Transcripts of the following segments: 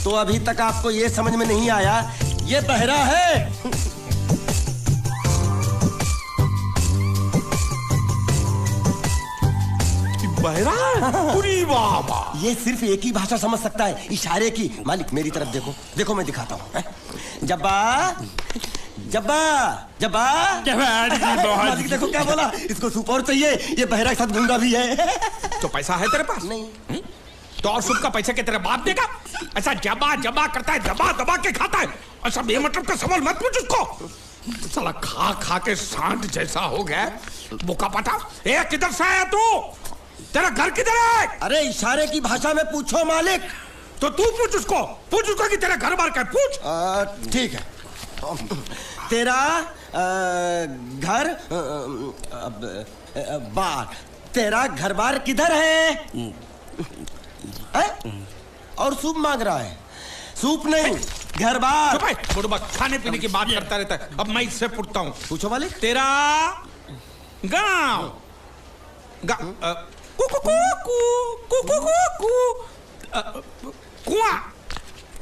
तो अभी तक आपको ये समझ में नहीं आया ये बहरा है। बहरा? पूरी वाह। ये सिर्फ एक ही भाषा समझ सकता है, इशारे की। मालिक मेरी तरफ देखो, देखो मैं दिखाता हूँ। जब्बा जब्बा जब्बा। मालिक देखो क्या बोला, इसको सूप और चाहिए। ये बहरा के साथ गूंगा भी है। तो पैसा है तेरे पास? नहीं। तो और सूप का पैसा के तेरे बाप देगा? ऐसा जबा जबा करता है, दबा दबा के खाता है। ऐसा बेमतलब का सवाल मत पूछ उसको। साला खा खा के सांड जैसा हो गया। बुका पटा। ए किधर से आया तू? तेरा घर किधर है? अरे इशारे की भाषा में पूछो मालिक। तो तू पूछ उसको कि तेरा घर बार क्या है, पूछ। ठीक है। तेरा घर बार, तेरा घर बार किधर है? और सूप मांग रहा है। सूप नहीं, घर बार। चुप है, बुढ़बा खाने पीने की बात करता रहता है। अब मैं इससे पूछता हूँ। पूछो मालिक। तेरा गाँव कुआं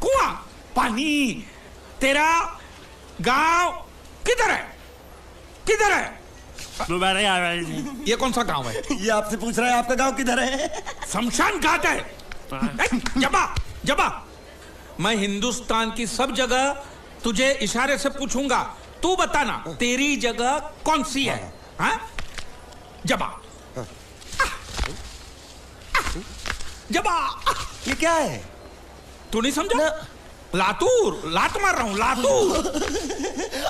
कुआं पानी, तेरा गांव किधर है? किधर है? ये कौन सा गांव है? ये आपसे पूछ रहा है आपका गांव किधर है? शमशान घाट है। जबा जबा, मैं हिंदुस्तान की सब जगह तुझे इशारे से पूछूंगा, तू बताना तेरी जगह कौन सी है? हाँ? जबा जबा। ये क्या है? तू नहीं समझा? लातूर, लात मार रहा हूं, लातूर।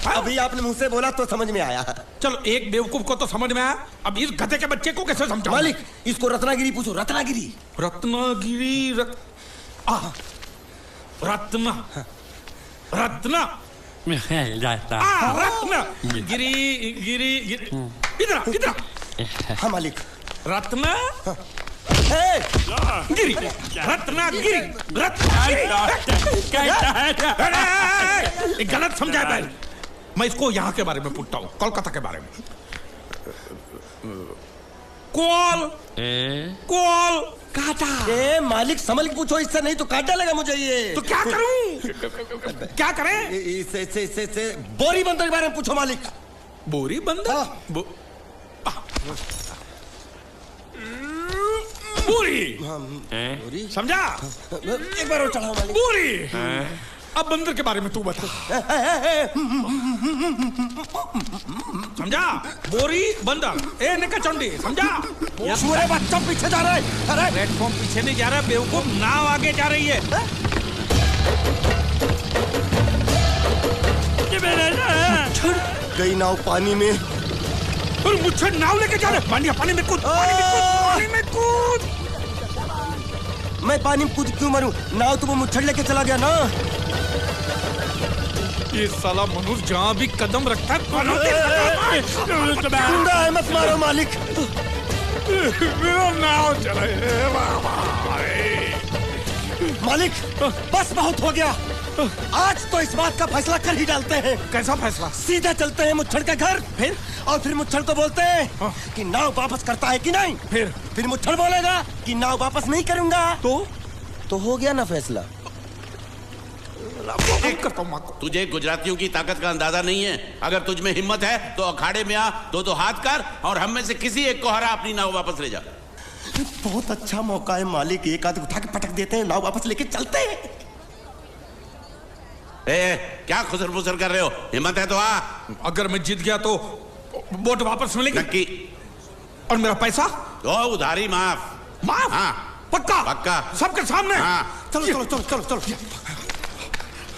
अभी आपने मुंह से बोला तो समझ में आया। चलो एक बेवकूफ को तो समझ में आया, अब इस गधे के बच्चे को कैसे समझाऊं? मालिक इसको रत्नागिरी पूछो। रत्नागिरी। रत्नागिरी रत्न रत्न रत्न गिरी गिरी इधर इधर। हाँ मालिक। रत्न गिरी, रत्नागिरी, रत्नागिरी। गलत समझा है। मैं इसको यहाँ के बारे में पूछता हूँ, कोलकाता के बारे में। कोल कोल काटा। मालिक संभल के पूछो, इससे नहीं तो काट डालेगा मुझे ये। तो क्या करूं? क्या करें? इससे बोरी बंदर के बारे में पूछो मालिक। बोरी बंदर? पूरी समझा? एक बार और चढ़ाओ मालिक। पूरी। अब बंदर के बारे में तू बता। समझा? बोरी बंदर। ए निकचंडी, समझा? सूरे बच्चा पीछे जा रहा है। अरे प्लेटफॉर्म पीछे नहीं जा रहा, बेवकूफ, नाव आगे जा रही है। गई नाव पानी में। और मुझे नाव लेके जा रहे। पानी में कूद, पानी में कूद। मैं पानी में कूद क्यों मरूं? नाव तो वो मुच्छड़ लेके चला गया ना। ये साला मनुष्य जहाँ भी कदम रखता है गुंडा है, मत मारो मालिक। नाव चले। मालिक बस बहुत हो गया। आज तो इस बात का फैसला कर ही डालते हैं। कैसा फैसला? सीधा चलते हैं मुच्छड़ के घर, फिर मुच्छड़ को बोलते हैं कि नाव वापस करता है कि नहीं। फिर मुच्छड़ बोलेगा कि नाव वापस नहीं करूंगा। तो हो गया ना फैसला। तुझे गुजरातियों की ताकत का अंदाजा नहीं है। अगर तुझ में हिम्मत है तो अखाड़े में आ, दो हाथ कर और हम में से किसी एक को हरा अपनी नाव वापस ले जा। बहुत अच्छा मौका है मालिक, एक आदमी उठा के पटक देते हैं, नाव वापस लेके चलते हैं। क्या खुसर फुसर कर रहे हो? हिम्मत है तो आ। अगर मैं जीत गया तो बोट वापस मिलेगी? नक्की। और मेरा पैसा? तो उधारी माफ। माफ? हाँ। पक्का? पक्का। सबके सामने? हाँ।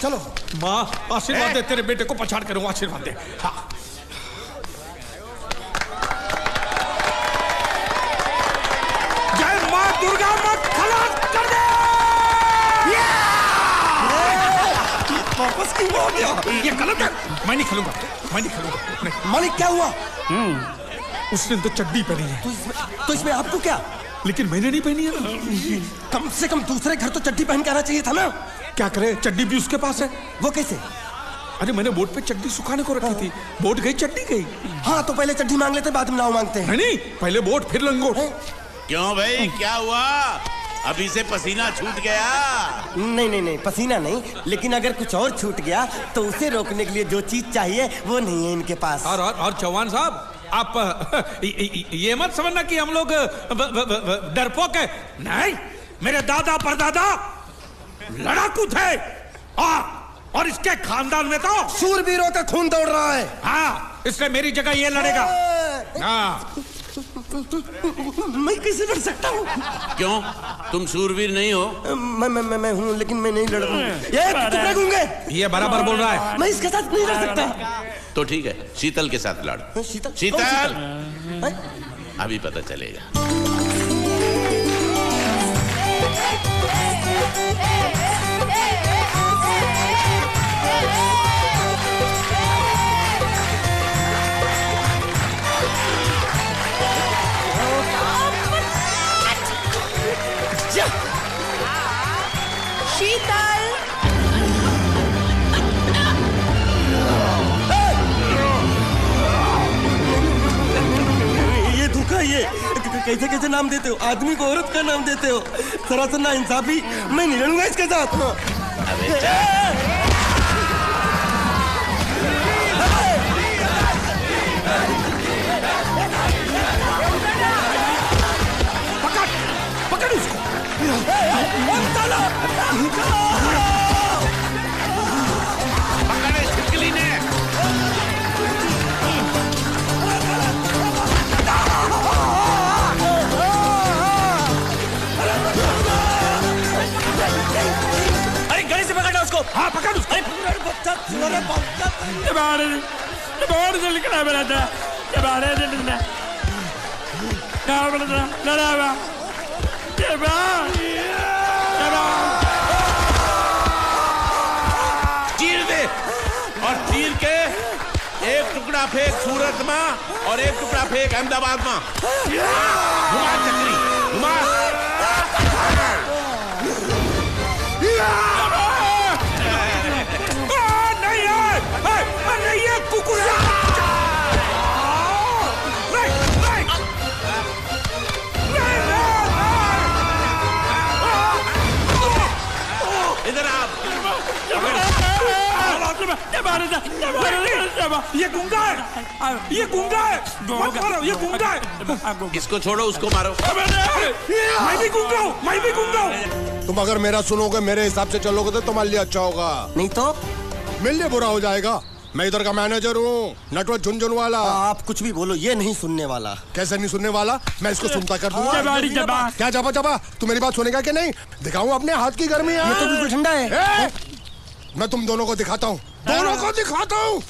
चलो। माँ आशीर्वाद दे, तेरे बेटे को पछाड़ करूंगा, आशीर्वाद दे। हाँ। जय माँ दुर्गा, मत खलास कर दे। वापस क्यों हो गया? ये गलत है। मैं नहीं खेलूंगा। मालिक क्या हुआ? उसने तो चड्डी पहनी है। तो इसमें आपको क्या? लेकिन मैंने नहीं पहनी है। कम से कम दूसरे घर तो चड्डी पहन के आना चाहिए था ना। क्या करे, चड्डी भी उसके पास है। वो कैसे? अरे मैंने बोट पे चड्डी सुखाने को रखी थी, बोट गई, चड्डी गई। हाँ तो पहले चड्डी मांग लेते, बाद में नाव मांगते हैं। नहीं, पहले बोट फिर लंगोट। क्यों भाई, क्या हुआ? अभी से पसीना छूट गया। नहीं नहीं नहीं, पसीना नहीं, लेकिन अगर कुछ और छूट गया तो उसे रोकने के लिए जो चीज चाहिए वो नहीं है इनके पास। और चौहान साहब, आप ये मत समझना कि हम लोग डरपोक है। नहीं, मेरे दादा परदादा लड़ाकू थे और इसके खानदान में तो शूरवीरों का खून दौड़ रहा है। हाँ, इसलिए मेरी जगह ये लड़ेगा। हाँ। मैं कैसे लड़ सकता हूँ? क्यों, तुम शूरवीर नहीं हो? मैं हूँ, लेकिन मैं नहीं लड़ रहा हूँ। ये बराबर बोल रहा है। मैं इसके साथ नहीं लड़ सकता। तो ठीक है, शीतल के साथ लड़। शीतल? शीतल, अभी पता चलेगा। शीतल, ये धोखा, ये कैसे कैसे नाम देते हो? आदमी को औरत का नाम देते हो। सरासर ना इंसाफी। मैं नहीं लड़ूंगा इसके साथ। अबे जा। पकड़ उसको। पकड़े छिपकली ने। अरे गले से पकड़ना उसको। हाँ, पकड़ उसको। बाहर से निकला मेरा था, बाहर से निकला, क्या बोला था? लड़ा हुआ, चीर दे, और चीर के एक टुकड़ा फेंक सूरत में और एक टुकड़ा फेंक अहमदाबाद में। घुमा चक्री, घुमा। नहीं है कुकुर। इधर आप। ये गूंगा है, ये गूंगा है। मत मारो, ये गूंगा है। इसको छोड़ो, उसको मारो। मैं भी गूंगा हूँ, मैं भी गूंगा हूँ। तुम अगर मेरा सुनोगे, मेरे हिसाब से चलोगे तो तुम्हारे लिए अच्छा होगा, नहीं तो मेरे लिए बुरा हो जाएगा। मैं इधर का मैनेजर हूँ, नटवर झुनझुनवाला। आप कुछ भी बोलो, ये नहीं सुनने वाला। कैसे नहीं सुनने वाला? मैं इसको सुनता कर दूंगा। क्या जबा जबा? तू मेरी बात सुनेगा कि नहीं? दिखाऊं अपने हाथ की गर्मी? ये तो बिल्कुल ठंडा है। मैं तुम दोनों को दिखाता हूँ, दोनों को दिखाता हूँ।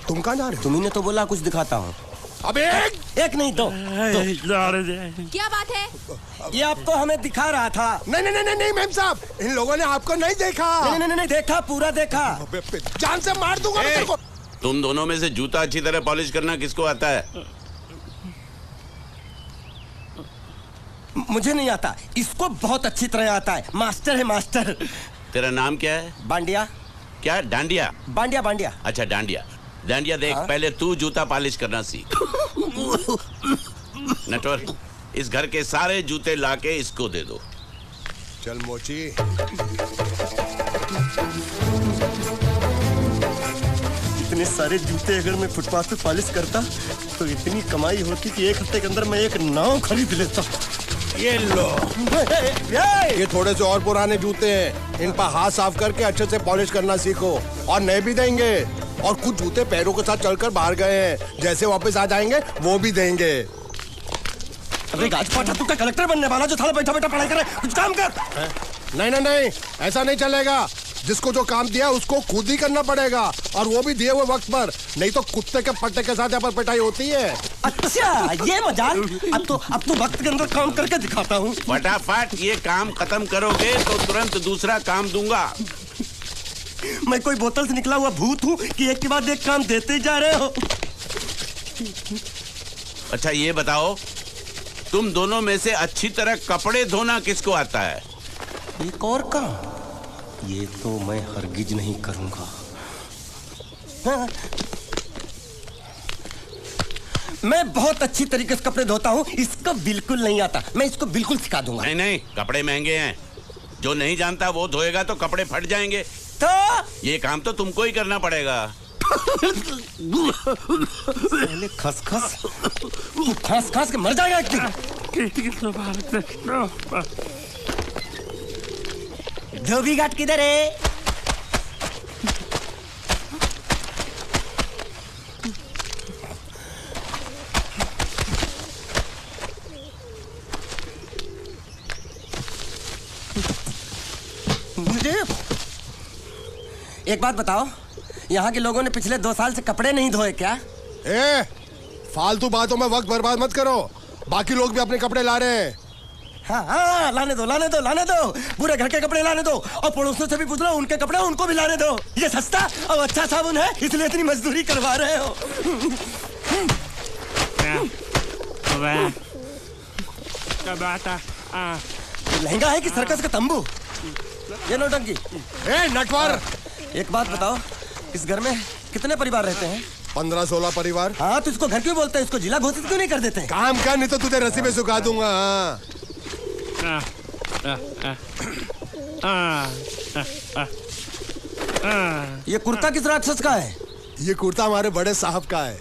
तुम कहाँ जा रहे हो? तुम्ही ने तो बोला कुछ दिखाता हूँ। अब एक नहीं, दो। क्या बात है? ये आपको हमें दिखा रहा था। नहीं नहीं नहीं नहीं मैम साहब, इन लोगों ने आपको नहीं देखा। नहीं नहीं नहीं, देखा, पूरा देखा। जान से मार दूंगा मैं तेरे को। तुम दोनों में से जूता अच्छी तरह पॉलिश करना किसको आता है? मुझे नहीं आता, इसको बहुत अच्छी तरह आता है। मास्टर है, मास्टर। तेरा नाम क्या है? बांडिया। क्या? डांडिया? बांडिया, बांडिया। अच्छा, डांडिया। डांडिया देख, पहले तू जूता पॉलिश करना सीख। नटवर, इस घर के सारे जूते लाके इसको दे दो। चल मोची। इतने सारे जूते अगर मैं फुटपाथ पे पॉलिश करता तो इतनी कमाई होती कि एक हफ्ते के अंदर मैं एक नाव खरीद लेता। ये लो, ये थोड़े से और पुराने जूते हैं, इन पर हाथ साफ करके अच्छे से पॉलिश करना सीखो। और नए भी देंगे, और कुछ जूते पैरों के साथ चलकर बाहर गए हैं, जैसे वापस आ जाएंगे वो भी देंगे। अरे गाजपाटा, तू क्या कलेक्टर बनने वाला जो थाला बैठा बैठा पढ़ाई करे? कुछ काम कर। नहीं नहीं नहीं, ऐसा नहीं चलेगा। जिसको जो काम दिया उसको खुद ही करना पड़ेगा, और वो भी दिए हुए वक्त पर, नहीं तो कुत्ते के पट्टे के साथ यहाँ पर पिटाई होती है। अच्छा, ये मजाक। अब तो वक्त के अंदर काम करके दिखाता हूँ। फटाफट ये काम खत्म करोगे तो तुरंत दूसरा काम दूंगा। मैं कोई बोतल से निकला हुआ भूत हूँ कि एक के बाद एक काम देते जा रहे हो? अच्छा ये बताओ, तुम दोनों में से अच्छी तरह कपड़े धोना किसको आता है? एक और काम? ये तो मैं हरगिज नहीं करूंगा। हाँ। मैं बहुत अच्छी तरीके से कपड़े धोता हूँ, इसको बिल्कुल नहीं आता। मैं इसको बिल्कुल सिखा दूंगा। नहीं नहीं, कपड़े महंगे हैं, जो नहीं जानता वो धोएगा तो कपड़े फट जाएंगे। तो ये काम तो तुमको ही करना पड़ेगा। खस खस के मर जाएगा एक दिन। धोबी घाट किधर है? मुझे एक बात बताओ, यहाँ के लोगों ने पिछले 2 साल से कपड़े नहीं धोए क्या? फालतू बातों में वक्त बर्बाद मत करो, बाकी लोग भी अपने कपड़े ला रहे हैं। हाँ, लाने दो, पूरे घर के कपड़े लाने दो, और पड़ोसियों से भी पूछ लो, उनके कपड़े उनको भी लाने दो। ये सस्ता और अच्छा साबुन है, इसलिए इतनी मजदूरी करवा रहे हो। लहंगा है कि सर्कस का तंबू? ये नौटंकी। नटवर, एक बात बताओ, इस घर में कितने परिवार रहते हैं? 15-16 परिवार। हाँ, तो इसको घर क्यों बोलते हैं? इसको जिला घोषित क्यों नहीं कर देते? काम कर, नहीं तो तुझे रस्सी में सुखा दूंगा। ये कुर्ता किस राक्षस का है? ये कुर्ता हमारे बड़े साहब का है।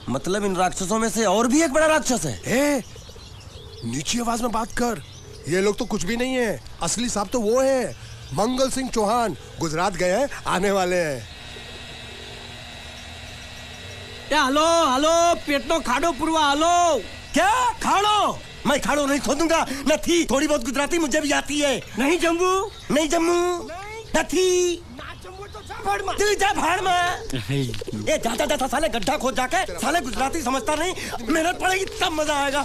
मतलब इन राक्षसों में से और भी एक बड़ा राक्षस है? नीची आवाज में बात कर, ये लोग तो कुछ भी नहीं है, असली साहब तो वो है, मंगल सिंह चौहान। गुजरात गए हैं, आने वाले हैं। हेलो, पेटनो खाड़ो पुरवा, हेलो। क्या खाड़ो? मैं खाड़ो नहीं खोदूंगा, न थी। थोड़ी बहुत गुजराती मुझे भी आती है। नहीं जम्मू, न थी। तू जा भाड़ में। ये जाता साले गड्ढा खोद जाके, साले गुजराती समझता नहीं। मेहनत पड़ेगी तब मजा आएगा।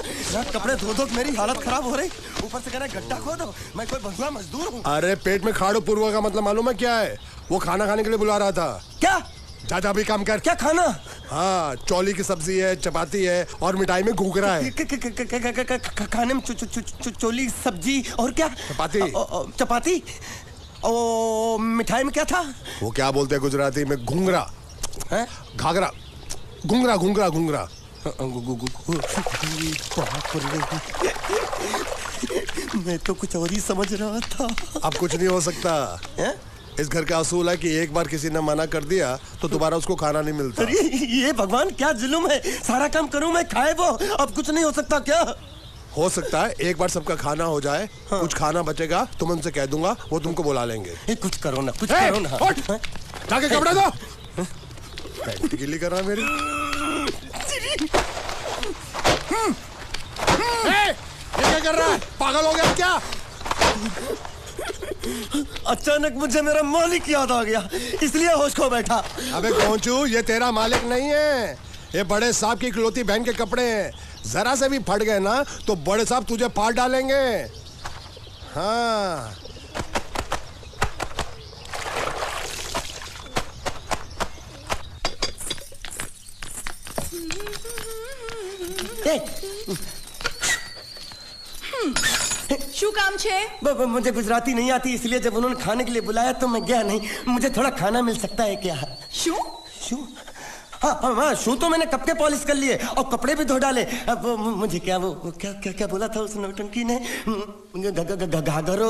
कपड़े धो धो मेरी हालत खराब हो रही, ऊपर से कह रहे गड्ढा खोदो। मैं कोई बंधुआ मजदूर हूँ? अरे पेट में खाड़ो पुरवा का मतलब मालूम है क्या है? वो खाना खाने के लिए बुला रहा था। क्या? जा भी काम कर। क्या खाना? हाँ, चौली की सब्जी है, चपाती है और मिठाई में घूघरा है। खाने में चोली सब्जी और क्या? चपाती। ओ, मिठाई में क्या था? वो क्या बोलते हैं गुजराती में? घूंघरा है? घाघरा, घूंघरा। मैं तो कुछ और ही समझ रहा था। अब कुछ नहीं हो सकता है? इस घर का असूल है कि एक बार किसी ने मना कर दिया तो दोबारा उसको खाना नहीं मिलता। ये भगवान क्या जुल्म है? सारा काम करूं मैं, खाए वो। अब कुछ नहीं हो सकता क्या? हो सकता है एक बार सबका खाना हो जाए। हाँ। कुछ खाना बचेगा तो मैं उनसे कह दूंगा, वो तुमको बुला लेंगे। कुछ करो ना, कुछ करो ना। जाके कपड़े दो। पैंट गिल्ली कर रहा मेरी। ये क्या कर रहा है? पागल हो गया क्या? अचानक मुझे मेरा मालिक याद आ गया, इसलिए होश खो बैठा। अबे कौनचू, ये तेरा मालिक नहीं है, ये बड़े साहब की इकलौती बहन के कपड़े हैं। जरा से भी फट गए ना तो बड़े साहब तुझे फाड़ डालेंगे। हाँ। શું કામ છે? मुझे गुजराती नहीं आती, इसलिए जब उन्होंने खाने के लिए बुलाया तो मैं गया नहीं। मुझे थोड़ा खाना मिल सकता है क्या? शू? हाँ, शू तो मैंने कब के पॉलिश कर लिए और कपड़े भी धो डाले। अब मुझे क्या क्या बोला था उस नौटंकी ने? घाघरो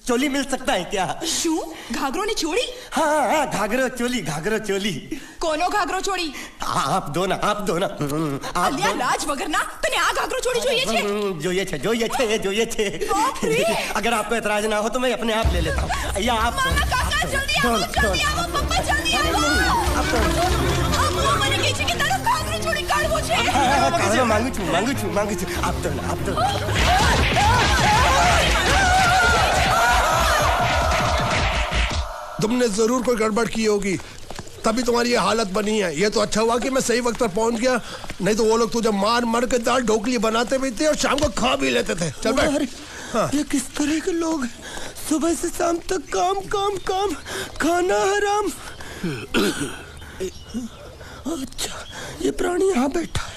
चोली मिल सकता है क्या? शू? घाघरो ने चोली? हाँ, घाघरो चोली। कोनो घाघरो चोली? आप दो ना। અલ્યા લાજ વગરના, તને આ ઘાઘરો ચોળી જોઈએ છે? જોઈએ છે। अगर आपको एतराज ना हो तो मैं अपने आप ले लेता हूँ। या आप મામા કાકા જલ્દી આવો, પપ્પા જલ્દી આવો। અમ્મા મને કહે છે કે તારો ઘાઘરો ચોળી કાઢવો છે। मांगू छू। आप तो तुमने जरूर कोई गड़बड़ की होगी, तभी तुम्हारी ये हालत बनी है। ये तो अच्छा हुआ कि मैं सही वक्त पर पहुंच गया, नहीं तो वो लोग तुझे मार के दाल ढोकली बनाते भी थे और शाम को खा भी लेते थे। चल बैठ। हाँ। ये किस तरह के लोग हैं? सुबह से शाम तक काम, खाना हराम। अच्छा, ये प्राणी यहाँ बैठा है।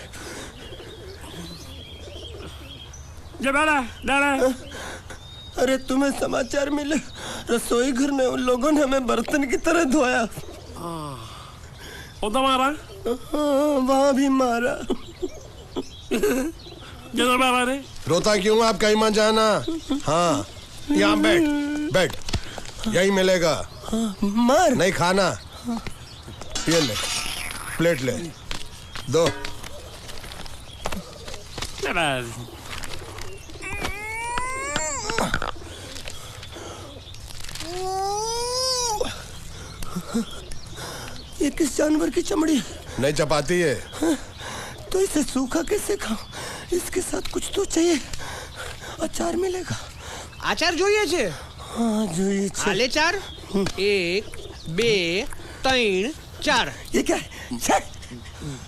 अरे तुम्हें समाचार मिले? रसोई घर में उन लोगों ने हमें बर्तन की तरह धोया। वहाँ भी मारा। जरूर बाबा रे। रोता क्यों आप कहीं मत जाना। हाँ यहाँ बैठ बैठ, यही मिलेगा। मार नहीं खाना, ये ले प्लेट ले दो। ये किस जानवर की चमड़ी? नहीं चपाती है। तो इसे सूखा कैसे खाऊं? इसके साथ कुछ तो चाहिए। अचार मिलेगा? આચાર જોઈએ છે? हाँ જોઈએ છે। આલે ચાર 1 2 3 4 ये क्या है? छे!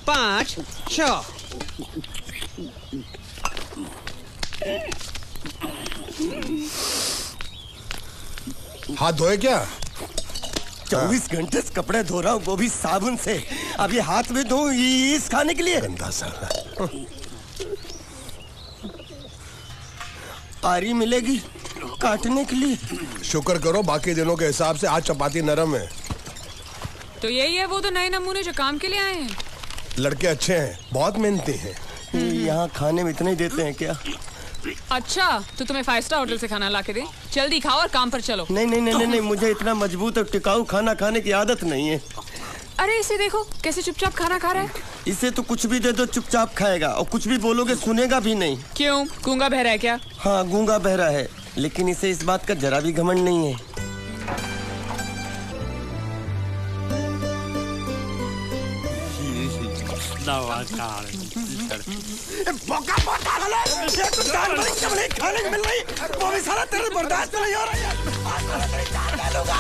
5 6 हाथ धोए क्या? 24 घंटे से कपड़े धो रहा हूँ, वो भी साबुन से। अब ये हाथ में धो इस खाने के लिए? गंदा साला। आरी मिलेगी काटने के लिए? शुक्र करो बाकी दिनों के हिसाब से आज चपाती नरम है। तो यही है वो तो नए नमूने जो काम के लिए आए हैं। लड़के अच्छे हैं, बहुत मेहनती हैं। यहाँ खाने में इतना ही देते हैं क्या? अच्छा तो तुम्हें 5 स्टार होटल से खाना ला के दे? जल्दी खाओ और काम पर चलो। नहीं नहीं नहीं नहीं, मुझे इतना मजबूत और टिकाऊ खाना खाने की आदत नहीं है। अरे इसे देखो कैसे चुपचाप खाना खा रहा है। इसे तो कुछ भी दे दो चुपचाप खाएगा, और कुछ भी बोलोगे सुनेगा भी नहीं। क्यों, गूंगा बहरा है क्या? हाँ गूंगा बहरा है, लेकिन इसे इस बात का जरा भी घमंड नहीं है। मौका बहुत पागल है। ये तो जानवर की चमड़ी खाने को मिल रही, वो भी साला तेरे बर्दाश्त नहीं हो रही है। आज मैं तेरी जान ले लूंगा।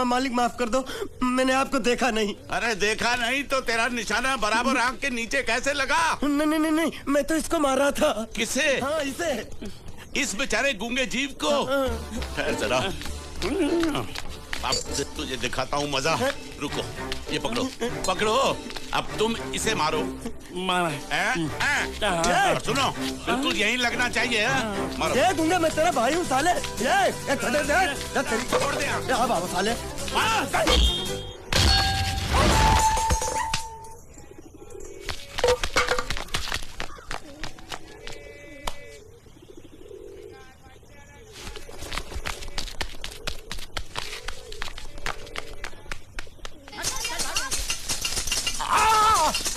मालिक माफ कर दो, मैंने आपको देखा नहीं। अरे देखा नहीं तो तेरा निशाना बराबर आंख के नीचे कैसे लगा? नहीं नहीं नहीं, मैं तो इसको मार रहा था। किसे? हाँ इसे। इस बेचारे गूंगे जीव को? ठहर जरा, अब तुझे दिखाता हूँ मजा। रुको, ये पकड़ो पकड़ो, अब तुम इसे मारो। सुनो, बिल्कुल यहीं लगना चाहिए। मारो। ये गूंगा, मैं तेरा भाई हूँ साले। ये छोड़ दे। हाँ बाबा साले।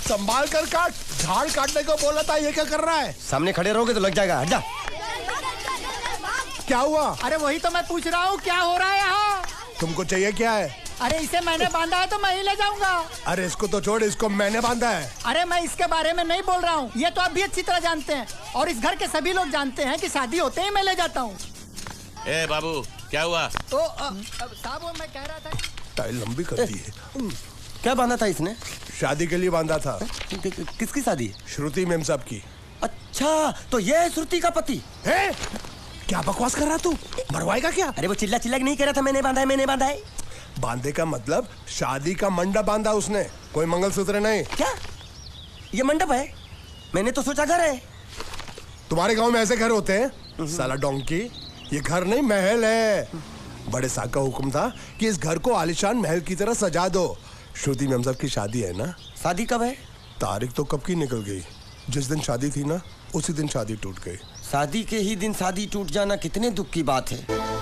संभाल कर काट, झाड़ काटने को बोला था, ये क्या कर रहा है? सामने खड़े रहोगे तो लग जाएगा। हट जा। क्या हुआ? अरे वही तो मैं पूछ रहा हूँ, क्या हो रहा है यहाँ? तुमको चाहिए क्या है? अरे इसे मैंने बांधा है तो मैं ही ले जाऊंगा। अरे इसको तो छोड़, इसको मैंने बांधा है। अरे मैं इसके बारे में नहीं बोल रहा हूँ, ये तो आप भी अच्छी तरह जानते हैं, और इस घर के सभी लोग जानते हैं कि शादी होते ही मैं ले जाता हूँ। ए बाबू, क्या हुआ? तो साहब वो मैं कह रहा था। टाइल लंबी कर दी है। क्या बांधा था इसने? शादी के लिए बांधा था। किसकी शादी? श्रुति मेम साहब की। अच्छा, तो ये है श्रुति का पति? है? क्या बकवास कर रहा तू? मरवाएगा क्या? अरे वो चिल्ला चिल्ला नहीं कह रहा था मैंने बांधा है, मैंने बांधा है। बांधे का मतलब शादी का मंडप बांधा उसने, कोई मंगलसूत्र नहीं। क्या ये मंडप है? मैंने तो सोचा घर है। तुम्हारे गांव में ऐसे घर होते हैं साला डोंकी? ये घर नहीं, महल है। बड़े साहब का हुक्म था कि इस घर को आलीशान महल की तरह सजा दो। श्रुति मेम साहब की शादी है ना? शादी कब है? तारीख तो कब की निकल गई, जिस दिन शादी थी ना उसी दिन शादी टूट गई। शादी के ही दिन शादी टूट जाना कितने दुख की बात है।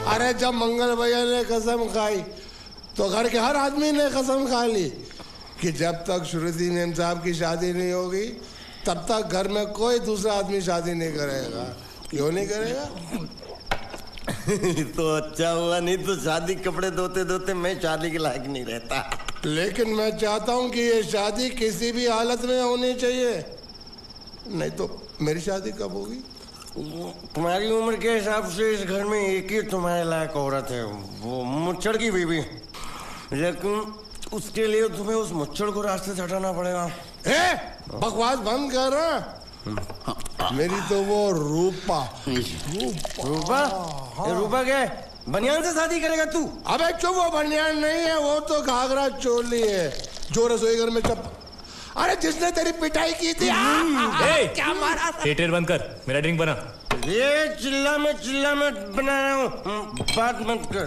अरे जब मंगल भैया ने कसम खाई तो घर के हर आदमी ने कसम खा ली कि जब तक श्रुति मेम साहब की शादी नहीं होगी तब तक घर में कोई दूसरा आदमी शादी नहीं करेगा। क्यों नहीं करेगा? तो अच्छा हुआ, नहीं तो शादी कपड़े धोते धोते मैं शादी के लायक नहीं रहता। लेकिन मैं चाहता हूँ कि ये शादी किसी भी हालत में होनी चाहिए, नहीं तो मेरी शादी कब होगी? तुम्हारी उम्र के हिसाब से इस घर में एक ही तुम्हारे लायक औरत है, वो मुच्छड़ की बीवी। लेकिन उसके लिए तुम्हें उस मुच्छड़ को रास्ते से हटाना पड़ेगा। बकवास बंद कर रहा। मेरी तो वो रूपा। रूपा? रूपा क्या है? बनियान से शादी करेगा तू? अबे चुप, वो बनियान नहीं है, वो तो घाघरा चोली है जो रसोई घर में अरे जिसने तेरी पिटाई की थी क्या मारा था? थिएटर बंद कर, मेरा ड्रिंक बना। ये चिल्ला मत बना रहा हूँ, बात मत कर।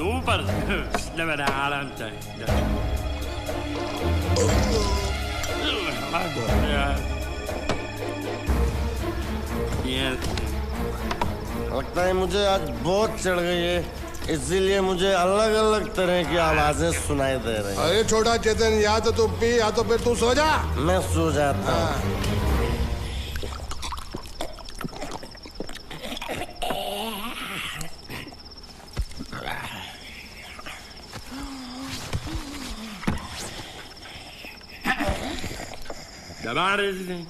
ऊपर आराम लगता है मुझे आज बहुत चढ़ गई है, इसीलिए मुझे अलग अलग तरह की आवाजें सुनाई दे रही हैं। अरे छोटा चेतन, या तो तू पी या तो फिर तू सो जा। मैं सो जाता हूँ। दबा रहे थे।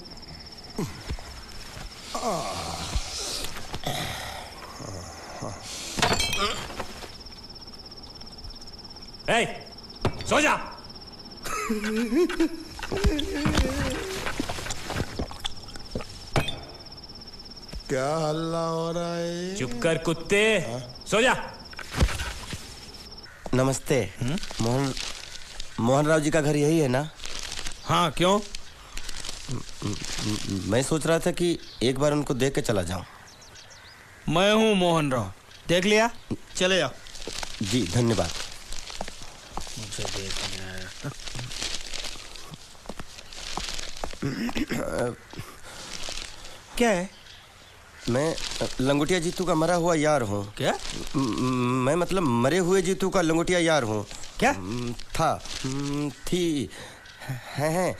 सो जा। क्या हल्ला हो रहा है? चुप कर कुत्ते, सो जा। नमस्ते। मोहन राव जी का घर यही है ना? हाँ, क्यों? मैं सोच रहा था कि एक बार उनको देख के चला जाऊं। मैं हूँ मोहन राव, देख लिया? चले जाओ। जी धन्यवाद। मुझे देखना है। क्या है? मैं लंगोटिया जीतू का मरा हुआ यार हूँ। क्या? मैं मतलब मरे हुए जीतू का लंगोटिया यार हूँ। क्या? था, थी, है,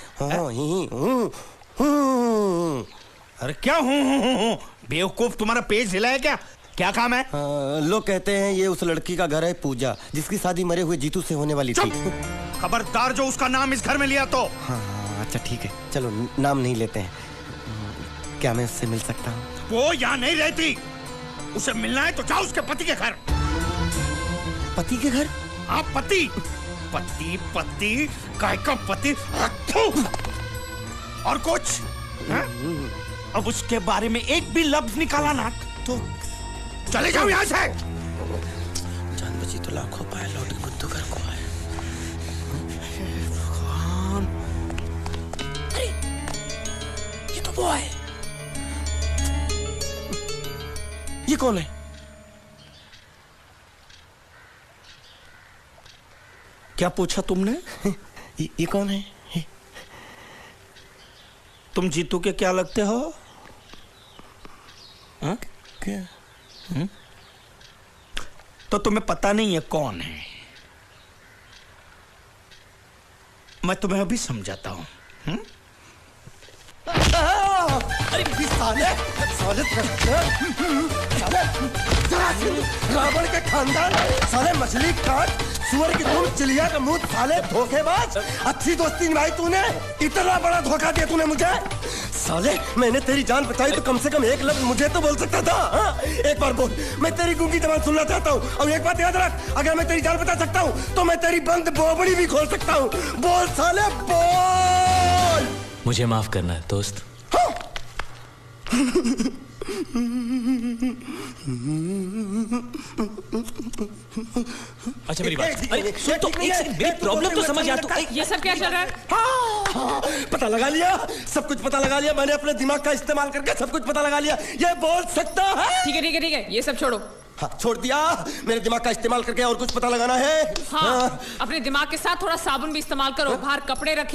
अरे क्या हूँ? बेवकूफ, तुम्हारा पेज हिला है क्या? क्या काम है? लोग कहते हैं ये उस लड़की का घर है पूजा, जिसकी शादी मरे हुए जीतू से होने वाली थी। खबरदार जो उसका नाम इस घर में लिया तो। हाँ अच्छा ठीक है, चलो नाम नहीं लेते हैं। क्या मैं उससे मिल सकता हूँ? वो यहाँ नहीं रहती। उसे मिलना है तो जाओ उसके पति के घर। पति के घर? हाँ, पति पति काय का पति। और कुछ है? अब उसके बारे में एक भी लफ्ज निकाला ना तो चले जाओ यहाँ से। जान बची तो लाखों पाए, लौट के बुद्धू घर को आए। भगवान, अरे ये तो वो है। ये कौन है? क्या पूछा तुमने? ये कौन है? तुम जीतू के क्या लगते हो? हा? क्या? तो तुम्हें पता नहीं है कौन है? मैं तुम्हें अभी समझाता हूं। अरे साले रावण के खानदान, साले मछली काट, सुअर की तुम, चिलिया का मुंह, साले धोखेबाज। अच्छी दोस्ती निभाई तूने, इतना बड़ा धोखा दिया तूने मुझे। साले मैंने तेरी जान बचाई तो कम से कम एक लफ्ज मुझे तो बोल सकता था। हाँ? एक बार बोल, मैं तेरी गूंगी जबान सुनना चाहता हूँ। और एक बात याद रख, अगर मैं तेरी जान बचा सकता हूँ तो मैं तेरी बंद बोबड़ी भी खोल सकता हूँ। बोल साले बोल। मुझे माफ करना है दोस्त। अच्छा मेरी बात, अरे सुन तो एक सेकंड, मेरी प्रॉब्लम तो समझ आ तू। ये सब क्या चल रहा है? हाँ, पता लगा लिया, सब कुछ पता लगा लिया मैंने। अपने दिमाग का इस्तेमाल करके सब कुछ पता लगा लिया। ये बोल सकता है? ठीक है ठीक है ठीक है, ये सब छोड़ो। हाँ, छोड़ दिया। मेरे दिमाग का इस्तेमाल करके और कुछ पता लगाना है? हाँ, अपने दिमाग के साथ थोड़ा साबुन भी इस्तेमाल करो। बाहर कपड़े रखे